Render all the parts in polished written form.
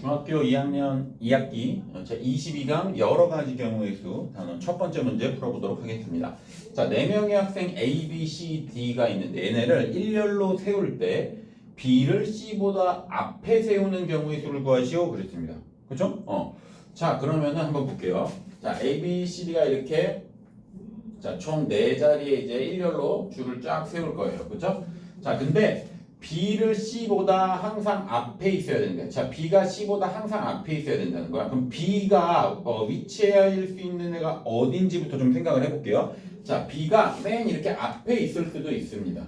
중학교 2학년 2학기 제22강 여러 가지 경우의 수 단원 첫 번째 문제 풀어보도록 하겠습니다. 자, 4명의 학생 A, B, C, D가 있는데 얘네를 일렬로 세울 때 B를 C보다 앞에 세우는 경우의 수를 구하시오 그랬습니다. 그렇죠? 자, 그러면은 한번 볼게요. 자, A, B, C, D가 이렇게 자, 총 4자리에 이제 일렬로 줄을 쫙 세울 거예요. 그렇죠? 자, 근데 B를 C보다 항상 앞에 있어야 된다. 자, B가 C보다 항상 앞에 있어야 된다는 거야. 그럼 B가 위치할 수 있는 애가 어딘지부터 좀 생각을 해볼게요. 자, B가 맨 이렇게 앞에 있을 수도 있습니다.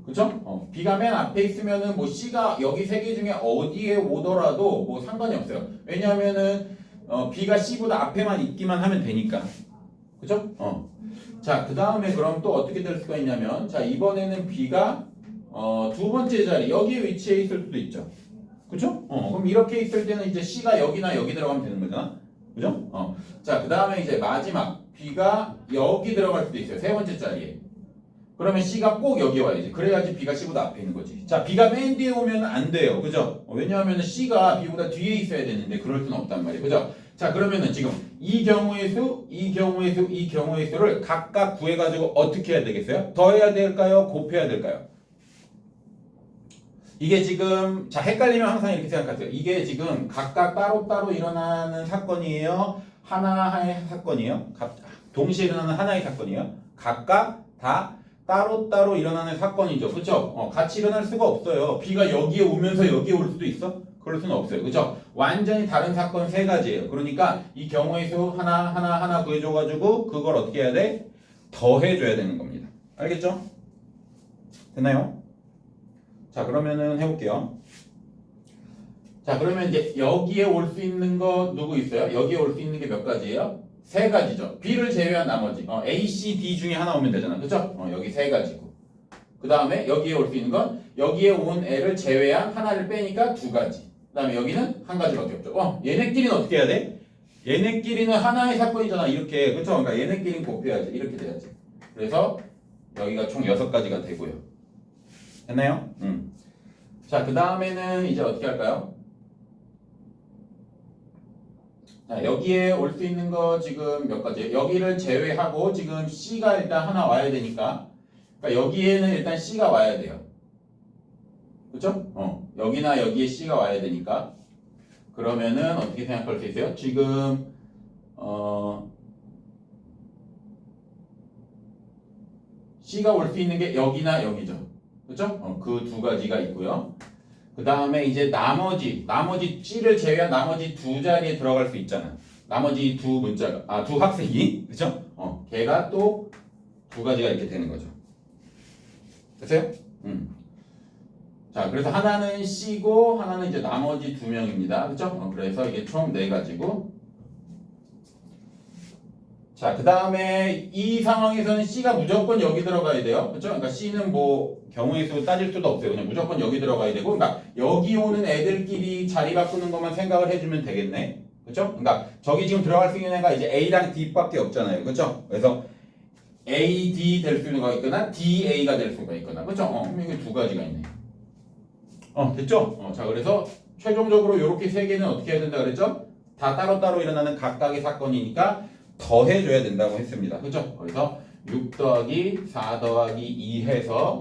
그쵸? B가 맨 앞에 있으면은 뭐 C가 여기 세 개 중에 어디에 오더라도 뭐 상관이 없어요. 왜냐하면은 B가 C보다 앞에만 있기만 하면 되니까. 그쵸? 자, 그 다음에 그럼 또 어떻게 될 수가 있냐면, 자, 이번에는 B가 두 번째 자리 여기에 위치해 있을 수도 있죠. 그쵸? 그럼 이렇게 있을 때는 이제 C가 여기나 여기 들어가면 되는 거잖아. 그죠? 자, 그 다음에 이제 마지막 B가 여기 들어갈 수도 있어요. 세 번째 자리에. 그러면 C가 꼭 여기 와야지. 그래야지 B가 C보다 앞에 있는 거지. 자, B가 맨 뒤에 오면 안 돼요. 그죠? 왜냐하면 C가 B보다 뒤에 있어야 되는데 그럴 수는 없단 말이에요. 그죠? 자, 그러면은 지금 이 경우의 수, 이 경우의 수, 이 경우의 수를 각각 구해가지고 어떻게 해야 되겠어요? 더해야 될까요? 곱해야 될까요? 이게 지금 자 헷갈리면 항상 이렇게 생각하세요. 이게 지금 각각 따로따로 일어나는 사건이에요? 하나의 사건이에요? 동시에 일어나는 하나의 사건이에요? 각각 다 따로따로 일어나는 사건이죠. 그렇죠? 같이 일어날 수가 없어요. B가 여기에 오면서 여기에 올 수도 있어? 그럴 수는 없어요. 그렇죠? 완전히 다른 사건 세 가지예요. 그러니까 이 경우의 수 하나 구해줘가지고 그걸 어떻게 해야 돼? 더해줘야 되는 겁니다. 알겠죠? 됐나요? 자, 그러면은 해볼게요. 자, 그러면 이제 여기에 올 수 있는 거 누구 있어요? 여기에 올 수 있는 게 몇 가지예요? 세 가지죠. B를 제외한 나머지 A, C, D 중에 하나 오면 되잖아. 그쵸? 여기 세 가지고. 그 다음에 여기에 올 수 있는 건 여기에 온 애를 제외한 하나를 빼니까 두 가지. 그 다음에 여기는 한 가지밖에 없죠. 얘네끼리는 어떻게 해야 돼? 얘네끼리는 하나의 사건이잖아. 이렇게. 그쵸? 그러니까 얘네끼리는 곱해야지. 이렇게 돼야지. 그래서 여기가 총 6가지가 되고요. 됐나요? 자, 그 다음에는 이제 어떻게 할까요? 자, 여기에 올 수 있는 거 지금 몇 가지? 여기를 제외하고 지금 C가 일단 하나 와야 되니까. 그러니까 여기에는 일단 C가 와야 돼요. 그쵸? 여기나 여기에 C가 와야 되니까. 그러면은 어떻게 생각할 수 있어요? 지금, C가 올 수 있는 게 여기나 여기죠. 그쵸? 그 두 가지가 있고요. 그 다음에 이제 나머지 C를 제외한 나머지 두 자리에 들어갈 수 있잖아. 나머지 두 학생이. 그쵸? 걔가 또 두 가지가 이렇게 되는 거죠. 됐어요? 자, 그래서 하나는 C고 하나는 이제 나머지 두 명입니다. 그쵸? 그래서 이게 총 4가지고. 자, 그 다음에 이 상황에서는 C가 무조건 여기 들어가야 돼요. 그쵸? 그러니까 C는 뭐 경우의 수 따질 수도 없어요. 그냥 무조건 여기 들어가야 되고. 그러니까 여기 오는 애들끼리 자리 바꾸는 것만 생각을 해주면 되겠네. 그쵸? 그러니까 저기 지금 들어갈 수 있는 애가 이제 A랑 D밖에 없잖아요. 그쵸? 그래서 A, D 될 수가 있거나 D, A가 될 수가 있거나. 그쵸? 그럼 이게 두 가지가 있네. 됐죠? 자, 그래서 최종적으로 이렇게 세 개는 어떻게 해야 된다 그랬죠? 다 따로따로 일어나는 각각의 사건이니까 더해줘야 된다고 했습니다. 그죠? 그래서 6 더하기 4 더하기 2 해서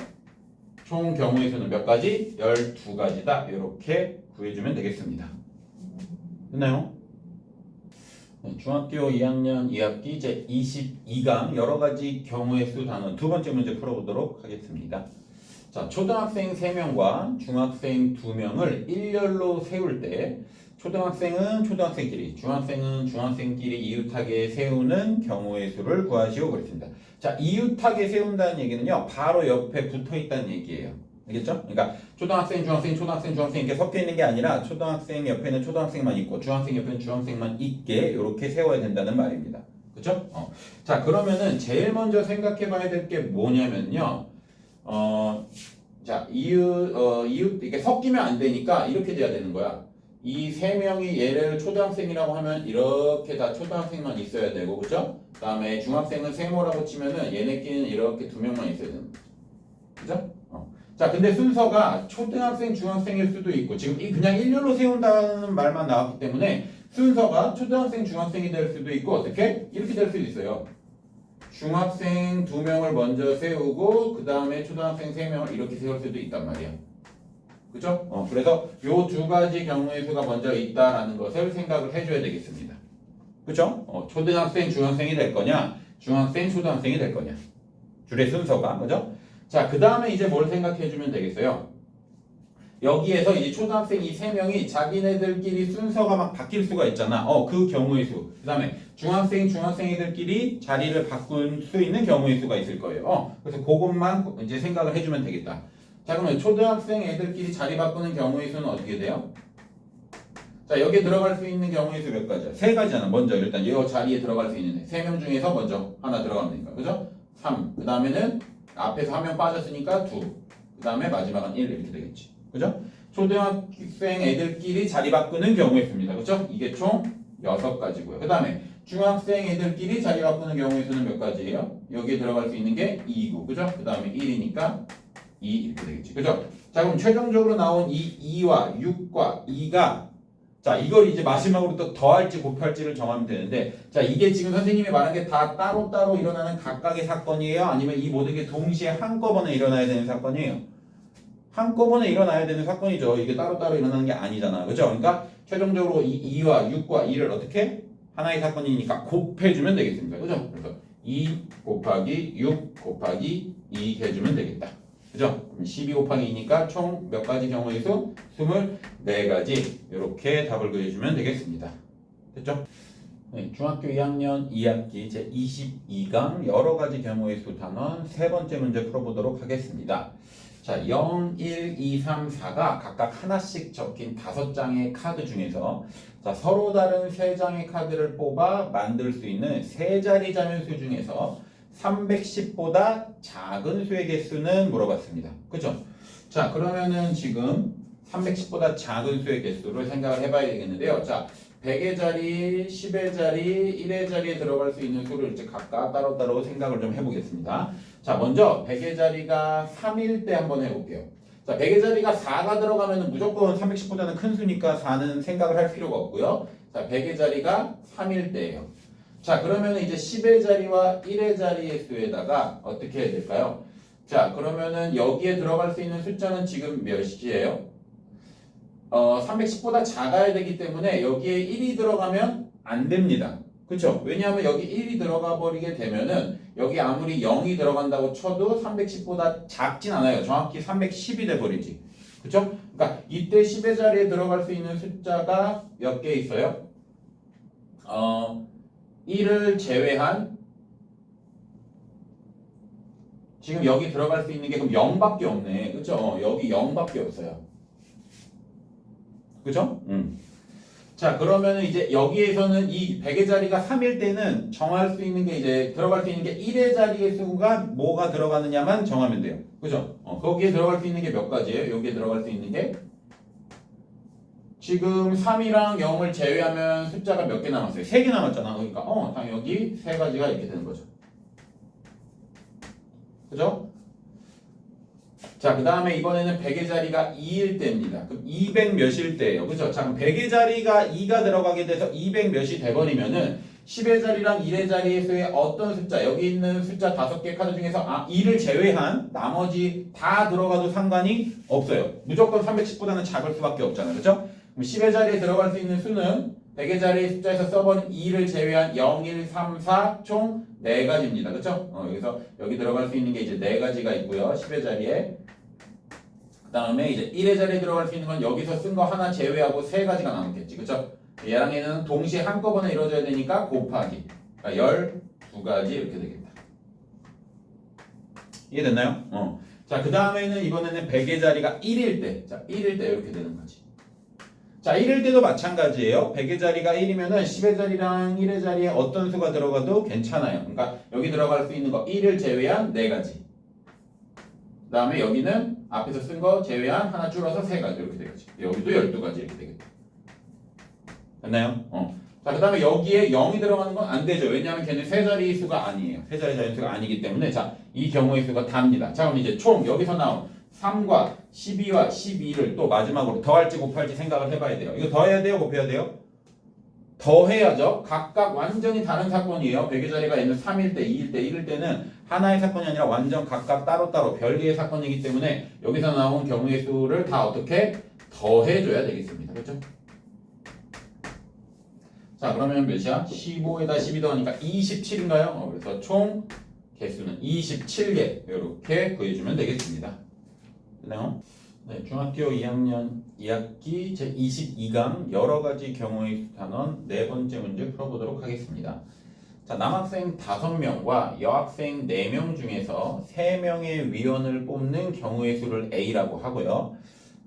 총 경우의 수는 몇 가지? 12가지다. 이렇게 구해주면 되겠습니다. 됐나요? 네, 중학교 2학년 2학기 제22강 여러 가지 경우의 수 단원 두 번째 문제 풀어보도록 하겠습니다. 자, 초등학생 3명과 중학생 2명을 일렬로 세울 때 초등학생은 초등학생끼리, 중학생은 중학생끼리 이웃하게 세우는 경우의 수를 구하시오 그랬습니다. 자, 이웃하게 세운다는 얘기는요, 바로 옆에 붙어 있다는 얘기예요. 알겠죠? 그러니까 초등학생, 중학생 이렇게 섞여 있는 게 아니라 초등학생 옆에는 초등학생만 있고 중학생 옆에는 중학생만 있게 이렇게 세워야 된다는 말입니다. 그렇죠? 자, 그러면은 제일 먼저 생각해 봐야 될 게 뭐냐면요. 자, 이웃 이게 섞이면 안 되니까 이렇게 돼야 되는 거야. 이 3명이 얘를 초등학생이라고 하면 이렇게 다 초등학생만 있어야 되고, 그죠? 그 다음에 중학생은 세모라고 치면은 얘네끼리는 이렇게 2명만 있어야 되는 거죠. 그죠? 자, 근데 순서가 초등학생, 중학생일 수도 있고 지금 그냥 일렬로 세운다는 말만 나왔기 때문에 순서가 초등학생, 중학생이 될 수도 있고 어떻게? 이렇게 될 수도 있어요. 중학생 2명을 먼저 세우고 그 다음에 초등학생 3명을 이렇게 세울 수도 있단 말이야. 그죠? 그래서 요 두 가지 경우의 수가 먼저 있다라는 것을 생각을 해줘야 되겠습니다. 그죠? 초등학생, 중학생이 될 거냐? 중학생, 초등학생이 될 거냐? 줄의 순서가. 그죠? 자, 그 다음에 이제 뭘 생각해 주면 되겠어요? 여기에서 이제 초등학생 이 3명이 자기네들끼리 순서가 막 바뀔 수가 있잖아. 그 경우의 수. 그 다음에 중학생이들끼리 자리를 바꿀 수 있는 경우의 수가 있을 거예요. 그래서 그것만 이제 생각을 해주면 되겠다. 자, 그러면 초등학생 애들끼리 자리 바꾸는 경우의 수는 어떻게 돼요? 자, 여기에 들어갈 수 있는 경우의 수 몇 가지야? 3가지잖아. 먼저 일단 이 자리에 들어갈 수 있는 애. 3명 중에서 먼저 하나 들어가면 되니까. 그죠? 3. 그 다음에는 앞에서 1명 빠졌으니까 2. 그 다음에 마지막은 1 이렇게 되겠지. 그죠? 초등학생 애들끼리 자리 바꾸는 경우의 수입니다. 그죠? 이게 총 6가지고요. 그 다음에 중학생 애들끼리 자리 바꾸는 경우의 수는 몇 가지예요? 여기에 들어갈 수 있는 게 2고. 그죠? 그 다음에 1이니까 2 이렇게 되겠지. 그죠? 자, 그럼 최종적으로 나온 이 2와 6과 2가 자, 이걸 이제 마지막으로 또 더할지 곱할지를 정하면 되는데 자, 이게 지금 선생님이 말한 게 다 따로따로 일어나는 각각의 사건이에요? 아니면 이 모든 게 동시에 한꺼번에 일어나야 되는 사건이에요? 한꺼번에 일어나야 되는 사건이죠. 이게 따로따로 일어나는 게 아니잖아. 그죠? 그러니까 최종적으로 이 2와 6과 2를 어떻게? 하나의 사건이니까 곱해주면 되겠습니다. 그죠? 그래서 2 곱하기 6 곱하기 2 해주면 되겠다. 그죠? 12 곱하기 2니까 총 몇 가지 경우의 수? 24가지. 이렇게 답을 그려주면 되겠습니다. 됐죠? 네, 중학교 2학년 2학기 제22강 여러 가지 경우의 수 단원 세 번째 문제 풀어보도록 하겠습니다. 자, 0, 1, 2, 3, 4가 각각 하나씩 적힌 5장의 카드 중에서 자, 서로 다른 3장의 카드를 뽑아 만들 수 있는 세 자리 자면수 중에서 310보다 작은 수의 개수는 물어봤습니다. 그죠? 자, 그러면은 지금 310보다 작은 수의 개수를 생각을 해봐야 되겠는데요. 자, 100의 자리, 10의 자리, 1의 자리에 들어갈 수 있는 수를 이제 각각 따로따로 생각을 좀 해보겠습니다. 자, 먼저 100의 자리가 3일 때 한번 해볼게요. 자, 100의 자리가 4가 들어가면 무조건 310보다는 큰 수니까 4는 생각을 할 필요가 없고요. 자, 100의 자리가 3일 때예요. 자, 그러면 이제 10의 자리와 1의 자리의 수에다가 어떻게 해야 될까요? 자, 그러면은 여기에 들어갈 수 있는 숫자는 지금 몇이에요? 310보다 작아야 되기 때문에 여기에 1이 들어가면 안 됩니다. 그쵸? 왜냐하면 여기 1이 들어가 버리게 되면은 여기 아무리 0이 들어간다고 쳐도 310보다 작진 않아요. 정확히 310이 돼 버리지. 그쵸? 그러니까 이때 10의 자리에 들어갈 수 있는 숫자가 몇 개 있어요? 1을 제외한 지금 여기 들어갈 수 있는 게 그럼 0밖에 없네. 그쵸? 여기 0밖에 없어요. 그죠? 자, 그러면 이제 여기에서는 이 100의 자리가 3일 때는 정할 수 있는 게 이제 들어갈 수 있는 게 1의 자리의 수가 뭐가 들어가느냐만 정하면 돼요. 그죠? 거기에 들어갈 수 있는 게 몇 가지예요? 여기에 들어갈 수 있는 게 지금 3이랑 0을 제외하면 숫자가 몇 개 남았어요? 3개 남았잖아. 그러니까 당연히 여기 3가지가 이렇게 되는 거죠. 그죠? 자, 그 다음에 이번에는 100의 자리가 2일 때입니다. 그럼 200 몇일 때예요. 그죠? 자, 그럼 100의 자리가 2가 들어가게 돼서 200 몇이 돼버리면은 10의 자리랑 1의 자리에서의 어떤 숫자, 여기 있는 숫자 5개 카드 중에서 2를 제외한 나머지 다 들어가도 상관이 없어요. 무조건 310보다는 작을 수밖에 없잖아요. 그죠? 그럼 10의 자리에 들어갈 수 있는 수는 100의 자리 숫자에서 써버린 2를 제외한 0, 1, 3, 4 총 4가지입니다. 그렇죠? 여기서 여기 들어갈 수 있는 게 이제 4가지가 있고요. 10의 자리에 그 다음에 이제 1의 자리에 들어갈 수 있는 건 여기서 쓴 거 하나 제외하고 3가지가 남았겠지. 그렇죠? 얘랑 얘는 동시에 한꺼번에 이루어져야 되니까 곱하기 그러니까 12가지 이렇게 되겠다. 이해됐나요? 자, 그 다음에는 이번에는 100의 자리가 1일 때 자, 1일 때 이렇게 되는 거지. 자, 1일 때도 마찬가지예요. 100의 자리가 1이면은 10의 자리랑 1의 자리에 어떤 수가 들어가도 괜찮아요. 그러니까 여기 들어갈 수 있는 거 1을 제외한 4가지. 그 다음에 여기는 앞에서 쓴 거 제외한 하나 줄어서 3가지 이렇게 되겠지. 여기도 12가지 이렇게 되겠다. 됐나요? 자, 그 다음에 여기에 0이 들어가는 건 안 되죠. 왜냐하면 걔는 세 자리 수가 아니에요. 세 자리 자연수가 아니기 때문에 자, 이 경우의 수가 답니다. 자, 그럼 이제 총 여기서 나온 3과 12와 12를 또 마지막으로 더할지 곱할지 생각을 해봐야 돼요. 이거 더해야 돼요? 곱해야 돼요? 더해야죠. 각각 완전히 다른 사건이에요. 배교 자리가 얘는 3일 때, 2일 때, 1일 때는 하나의 사건이 아니라 완전 각각 따로따로 별개의 사건이기 때문에 여기서 나온 경우의 수를 다 어떻게 더해줘야 되겠습니다. 그렇죠? 자, 그러면 몇이야? 15에다 12 더하니까 27인가요? 그래서 총 개수는 27개 이렇게 구해주면 되겠습니다. 됐나요? 네, 중학교 2학년 2학기 제22강 여러가지 경우의 단원 네 번째 문제 풀어보도록 하겠습니다. 자, 남학생 5명과 여학생 4명 중에서 3명의 위원을 뽑는 경우의 수를 A라고 하고요.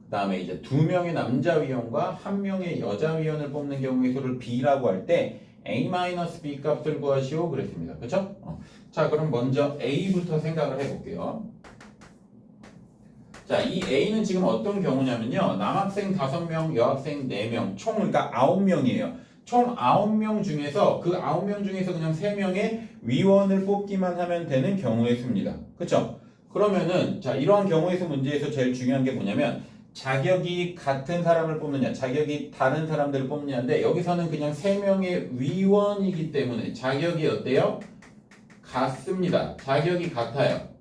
그 다음에 이제 2명의 남자 위원과 1명의 여자 위원을 뽑는 경우의 수를 B라고 할 때 A-B 값을 구하시오 그랬습니다. 그렇죠? 자, 그럼 먼저 A부터 생각을 해볼게요. 자, 이 A는 지금 어떤 경우냐면요. 남학생 5명, 여학생 4명, 총 그러니까 9명이에요. 총 9명 중에서 그 9명 중에서 그냥 3명의 위원을 뽑기만 하면 되는 경우의 수입니다. 그렇죠? 그러면은 자, 이러한 경우의 수 문제에서 제일 중요한 게 뭐냐면 자격이 같은 사람을 뽑느냐, 자격이 다른 사람들을 뽑느냐인데 여기서는 그냥 3명의 위원이기 때문에 자격이 어때요? 같습니다. 자격이 같아요.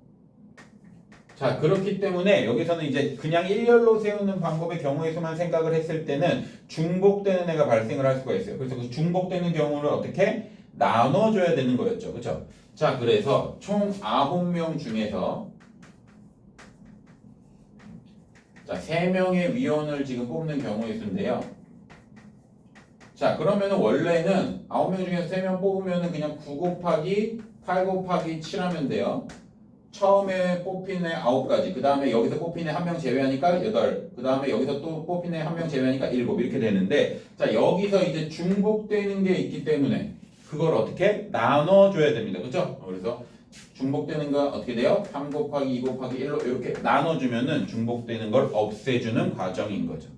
자, 그렇기 때문에 여기서는 이제 그냥 일렬로 세우는 방법의 경우의 수만 생각을 했을 때는 중복되는 애가 발생을 할 수가 있어요. 그래서 그 중복되는 경우를 어떻게 나눠줘야 되는 거였죠. 그렇죠? 자, 그래서 총 9명 중에서 자, 3명의 위원을 지금 뽑는 경우의 수인데요. 자, 그러면은 원래는 9명 중에서 3명 뽑으면은 그냥 9 곱하기 8 곱하기 7 하면 돼요. 처음에 뽑힌 애 9가지, 그 다음에 여기서 뽑힌 애 1명 제외하니까 8, 그 다음에 여기서 또 뽑힌 애 1명 제외하니까 7 이렇게 되는데 자, 여기서 이제 중복되는 게 있기 때문에 그걸 어떻게 나눠줘야 됩니다. 그렇죠? 그래서 중복되는 거 어떻게 돼요? 3 곱하기 2 곱하기 1로 이렇게 나눠주면은 중복되는 걸 없애주는 과정인 거죠.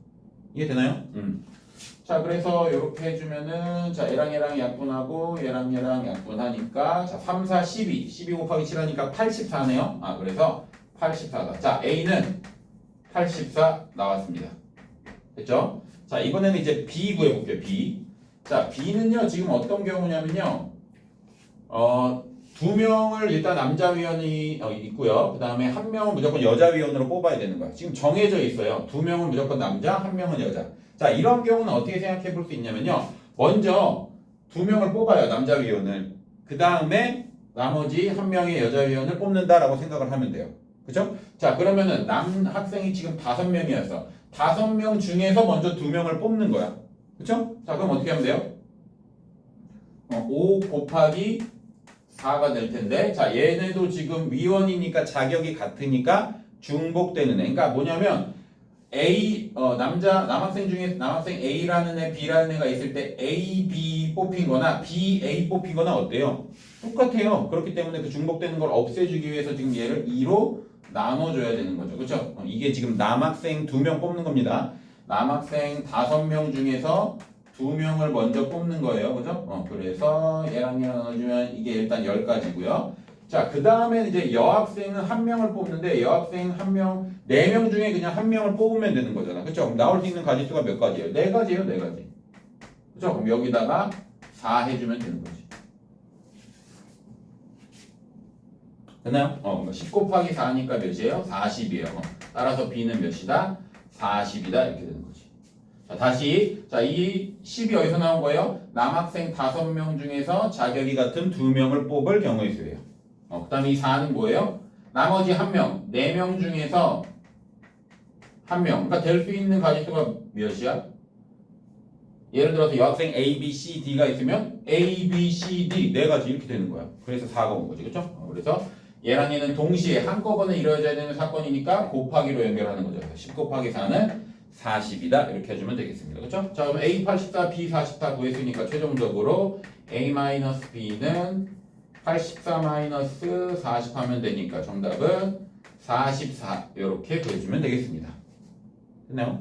이해되나요? 자, 그래서 이렇게 해주면은 자, 얘랑 약분하고 얘랑 약분하니까 자, 3, 4, 12 곱하기 7 하니까 84네요. 아, 그래서 84다. 자, A는 84 나왔습니다. 됐죠? 자, 이번에는 이제 B 구해볼게요. B. 자, B는요 지금 어떤 경우냐면요 2명을 일단 남자 위원이 있고요. 그 다음에 1명은 무조건 여자 위원으로 뽑아야 되는 거야. 지금 정해져 있어요. 2명은 무조건 남자, 1명은 여자. 자, 이런 경우는 어떻게 생각해 볼 수 있냐면요. 먼저 2명을 뽑아요. 남자 위원을. 그 다음에 나머지 1명의 여자 위원을 뽑는다라고 생각을 하면 돼요. 그죠? 자, 그러면은 남 학생이 지금 5명이었어. 5명 중에서 먼저 2명을 뽑는 거야. 그죠? 자, 그럼 어떻게 하면 돼요? 5 곱하기 4가 될 텐데, 자, 얘네도 지금 위원이니까 자격이 같으니까 중복되는 애. 그러니까 뭐냐면 A 남학생 중에 남학생 A라는 애, B라는 애가 있을 때 A, B 뽑힌거나 B, A 뽑힌거나 어때요? 똑같아요. 그렇기 때문에 그 중복되는 걸 없애주기 위해서 지금 얘를 2로 나눠줘야 되는 거죠. 그렇죠? 이게 지금 남학생 2명 뽑는 겁니다. 남학생 5명 중에서 2명을 먼저 뽑는 거예요. 그죠? 그래서 얘랑 나눠주면 이게 일단 10가지고요. 자, 그 다음에 이제 여학생은 1명을 뽑는데 여학생 1명, 4명 중에 그냥 1명을 뽑으면 되는 거잖아. 그쵸? 그럼 나올 수 있는 가지수가 몇 가지예요? 4가지예요, 4가지. 그쵸? 그럼 여기다가 4 해주면 되는 거지. 됐나요? 10 곱하기 4니까 몇이에요? 40이에요. 따라서 B는 몇이다? 40이다. 이렇게 되는 거지. 자, 다시. 자, 이 10이 어디서 나온 거예요? 남학생 5명 중에서 자격이 같은 2명을 뽑을 경우의 수예요. 그 다음에 이 4는 뭐예요? 나머지 1명, 4명 중에서 1명. 그러니까 될 수 있는 가지수가 몇이야? 예를 들어서 여학생 A, B, C, D가 있으면 A, B, C, D 4가지 이렇게 되는 거야. 그래서 4가 온 거지. 그렇죠? 그래서 얘랑 얘는 동시에 한꺼번에 이루어져야 되는 사건이니까 곱하기로 연결하는 거죠. 10 곱하기 4는 40이다. 이렇게 해주면 되겠습니다. 그렇죠? 자, 그럼 A 84, B 44 구했으니까 최종적으로 A-B는 84-40 하면 되니까 정답은 44 이렇게 구해주면 되겠습니다. 됐나요?